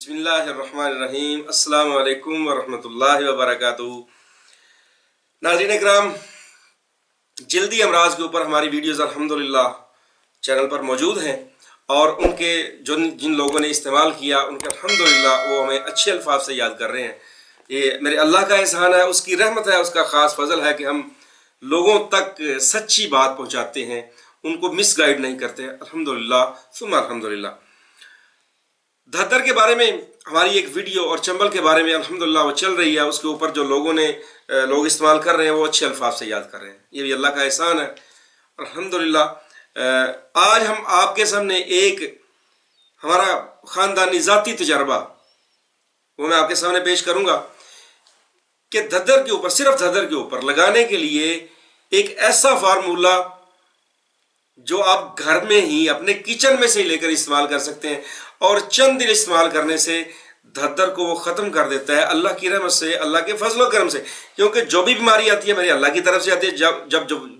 بسم اللہ الرحمن الرحیم۔ السلام علیکم ورحمۃ اللہ وبرکاتہ۔ ناظرین اکرام، جلدی امراض کے اوپر ہماری ویڈیوز الحمدللہ چینل پر موجود ہیں، اور ان کے جن لوگوں نے استعمال کیا ان کے الحمدللہ وہ ہمیں اچھے الفاظ سے یاد کر رہے ہیں۔ یہ میرے اللہ کا احسان ہے، اس کی رحمت ہے، اس کا خاص فضل ہے کہ ہم لوگوں تک سچی بات پہنچاتے ہیں، ان کو مس گائیڈ نہیں کرتے، الحمدللہ ثم الحمدللہ۔ دھدر کے بارے میں ہماری ایک ویڈیو اور چنبل کے بارے میں الحمدللہ وہ چل رہی ہے، اس کے اوپر جو لوگ استعمال کر رہے ہیں وہ اچھے الفاظ سے یاد کر رہے ہیں، یہ بھی اللہ کا احسان ہے الحمدللہ۔ آج ہم آپ کے سامنے ایک ہمارا خاندانی ذاتی تجربہ وہ میں آپ کے سامنے پیش کروں گا کہ دھدر کے اوپر، صرف دھدر کے اوپر لگانے کے لیے ایک ایسا فارمولہ جو آپ گھر میں ہی اپنے کچن میں سے ہی لے کر استعمال کر سکتے ہیں، اور چند دن استعمال کرنے سے دھدر کو وہ ختم کر دیتا ہے، اللہ کی رحمت سے، اللہ کے فضل و کرم سے۔ کیونکہ جو بھی بیماری آتی ہے میرے اللہ کی طرف سے آتی ہے،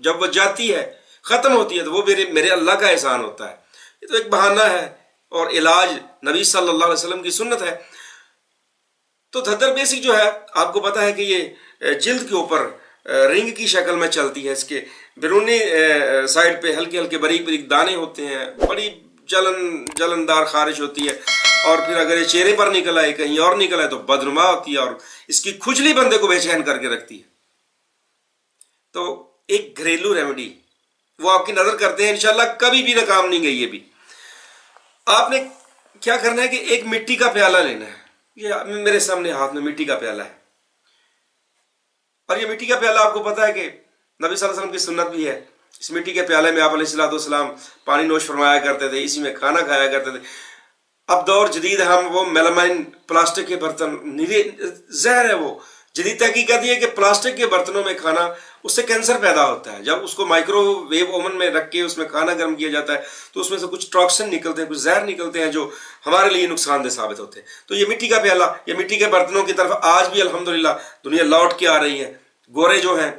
جب وہ جاتی ہے، ختم ہوتی ہے، تو وہ میرے اللہ کا احسان ہوتا ہے۔ یہ تو ایک بہانہ ہے، اور علاج نبی صلی اللہ علیہ وسلم کی سنت ہے۔ تو دھدر بیسک جو ہے، آپ کو پتا ہے کہ یہ جلد کے اوپر رنگ کی شکل میں چلتی ہے، اس کے بیرونی سائڈ پہ ہلکے ہلکے باریک باریک دانے ہوتے ہیں، بڑی جلندار خارش ہوتی ہے، اور پھر اگر یہ چہرے پر نکل آئے، کہیں اور نکل آئے تو بدنما ہوتی ہے، اور اس کی کھجلی بندے کو بے چین کر کے رکھتی ہے۔ تو ایک گھریلو ریمیڈی وہ آپ کی نظر کرتے ہیں، انشاءاللہ کبھی بھی ناکام نہیں گئی۔ یہ بھی آپ نے کیا کرنا ہے کہ ایک مٹی کا پیالہ لینا ہے، یہ میرے سامنے ہاتھ میں مٹی کا پیالہ ہے، اور یہ مٹی کا پیالہ آپ کو پتا ہے کہ نبی صلی اللہ علیہ وسلم کی سنت بھی ہے۔ اس مٹی کے پیالے میں آپ علیہ السلام پانی نوش فرمایا کرتے تھے، اسی میں کھانا کھایا کرتے تھے۔ اب دور جدید، ہم وہ میلامائن پلاسٹک کے برتن، زہر ہے وہ۔ جدید تحقیقات یہ ہے کہ پلاسٹک کے برتنوں میں کھانا، اس سے کینسر پیدا ہوتا ہے۔ جب اس کو مائکرو ویو اوون میں رکھ کے اس میں کھانا گرم کیا جاتا ہے تو اس میں سے کچھ ٹاکسن نکلتے ہیں، کچھ زہر نکلتے ہیں جو ہمارے لیے نقصان دہ ثابت ہوتے ہیں۔ تو یہ مٹی کا پیالہ، یہ مٹی کے برتنوں کی طرف آج بھی الحمدللہ دنیا لوٹ کے آ رہی ہے۔ گورے جو ہیں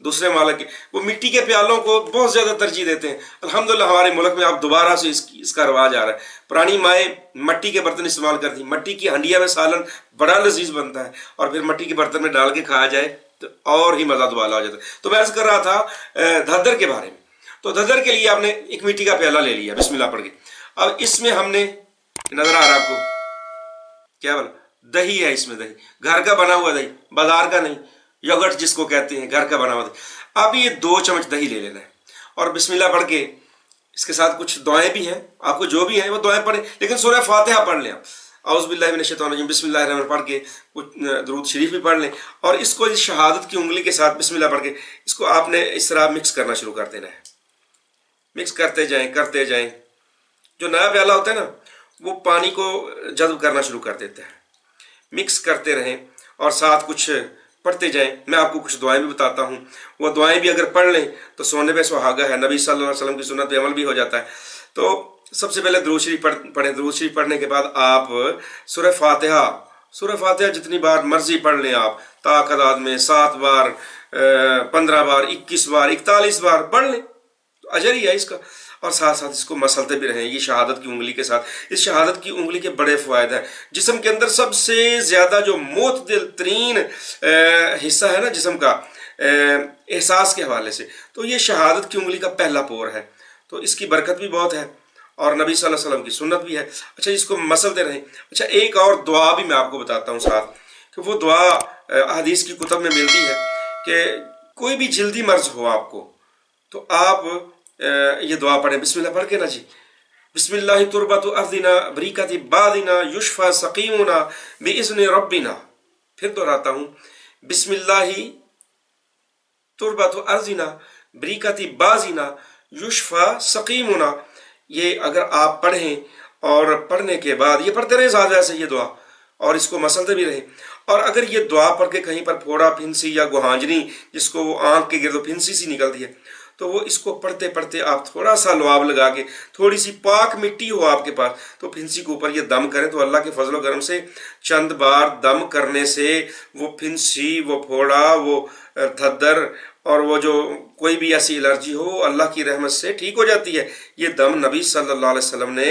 دوسرے ممالک کے، وہ مٹی کے پیالوں کو بہت زیادہ ترجیح دیتے ہیں۔ الحمدللہ ہمارے ملک میں اب دوبارہ سے اس کا رواج آ رہا ہے۔ پرانی مائیں مٹی کے برتن استعمال کرتی، مٹی کی ہنڈیا میں سالن بڑا لذیذ بنتا ہے، اور پھر مٹی کے برتن میں ڈال کے کھایا جائے تو اور ہی مزہ دوبالا ہو جاتا ہے۔ تو میں عرض کر رہا تھا دھدر کے بارے میں۔ تو دھدر کے لیے آپ نے ایک مٹی کا پیالہ لے لیا، بسم اللہ پڑھ کے۔ اب اس میں ہم نے، نظر آ رہا آپ کو کیا بنا، دہی ہے، اس میں دہی گھر کا بنا ہوا دہی، بازار کا نہیں، یوگرٹ جس کو کہتے ہیں، گھر کا بنا ہوا دہی۔ اب یہ 2 چمچ دہی لے لینا ہے، اور بسم اللہ پڑھ کے اس کے ساتھ کچھ دعائیں بھی ہیں، آپ کو جو بھی ہیں وہ دعائیں پڑھیں، لیکن سورہ فاتحہ پڑھ لیں آپ۔ اعوذ باللہ من الشیطان الرجیم، بسم اللہ الرحمن الرحیم پڑھ کے کچھ درود شریف بھی پڑھ لیں، اور اس کو اس شہادت کی انگلی کے ساتھ بسم اللہ پڑھ کے اس کو آپ نے اس طرح مکس کرنا شروع کر دینا ہے۔ مکس کرتے جائیں۔ جو نیا پیالہ ہوتا ہے نا، وہ پانی کو جذب کرنا شروع کر دیتا ہے۔ مکس کرتے رہیں اور ساتھ کچھ پڑھتے جائیں۔ میں آپ کو کچھ دعائیں بھی بتاتا ہوں، وہ دعائیں بھی اگر پڑھ لیں تو سونے پہ سہاگا ہے، نبی صلی اللہ علیہ وسلم کی سنت پہ عمل بھی ہو جاتا ہے۔ تو سب سے پہلے درود شریف پڑھیں، درود شریف پڑھنے کے بعد آپ سورہ فاتحہ جتنی بار مرضی پڑھ لیں آپ، تعداد میں 7 بار، 15 بار، 21 بار، 41 بار پڑھ لیں، تو اجر ہی ہے اس کا۔ اور ساتھ ساتھ اس کو مسلتے بھی رہیں، یہ شہادت کی انگلی کے ساتھ۔ اس شہادت کی انگلی کے بڑے فوائد ہیں۔ جسم کے اندر سب سے زیادہ جو معتدل ترین حصہ ہے نا جسم کا، احساس کے حوالے سے، تو یہ شہادت کی انگلی کا پہلا پور ہے، تو اس کی برکت بھی بہت ہے، اور نبی صلی اللہ علیہ وسلم کی سنت بھی ہے۔ اچھا، اس کو مسلتے رہیں۔ اچھا، ایک اور دعا بھی میں آپ کو بتاتا ہوں ساتھ، کہ وہ دعا حدیث کی کتب میں ملتی ہے کہ کوئی بھی جلدی مرض ہو آپ کو، تو آپ یہ دعا پڑھیں، بسم اللہ پڑھ کے نا جی، بسم اللہ تربت ارضنا بریکت بادنا یشفى سقیمنا باذن ربنا۔ پھر دہراتا ہوں، بسم اللہ تربت ارضنا بریکت بازنا یشفى سقیمنا۔ یہ اگر آپ پڑھیں، اور پڑھنے کے بعد یہ پڑھتے رہیں زیادہ سے یہ دعا، اور اس کو مسلتے بھی رہیں۔ اور اگر یہ دعا پڑھ کے کہیں پر پھوڑا، پھنسی یا گوہانجنی، جس کو وہ آنکھ کے گرد پھنسی سی نکلتی ہے، تو وہ اس کو پڑھتے پڑھتے آپ تھوڑا سا لعاب لگا کے، تھوڑی سی پاک مٹی ہو آپ کے پاس، تو پھنسی کے اوپر یہ دم کریں، تو اللہ کے فضل و کرم سے چند بار دم کرنے سے وہ پھنسی، وہ پھوڑا، وہ دھدر، اور وہ جو کوئی بھی ایسی الرجی ہو، اللہ کی رحمت سے ٹھیک ہو جاتی ہے۔ یہ دم نبی صلی اللہ علیہ وسلم نے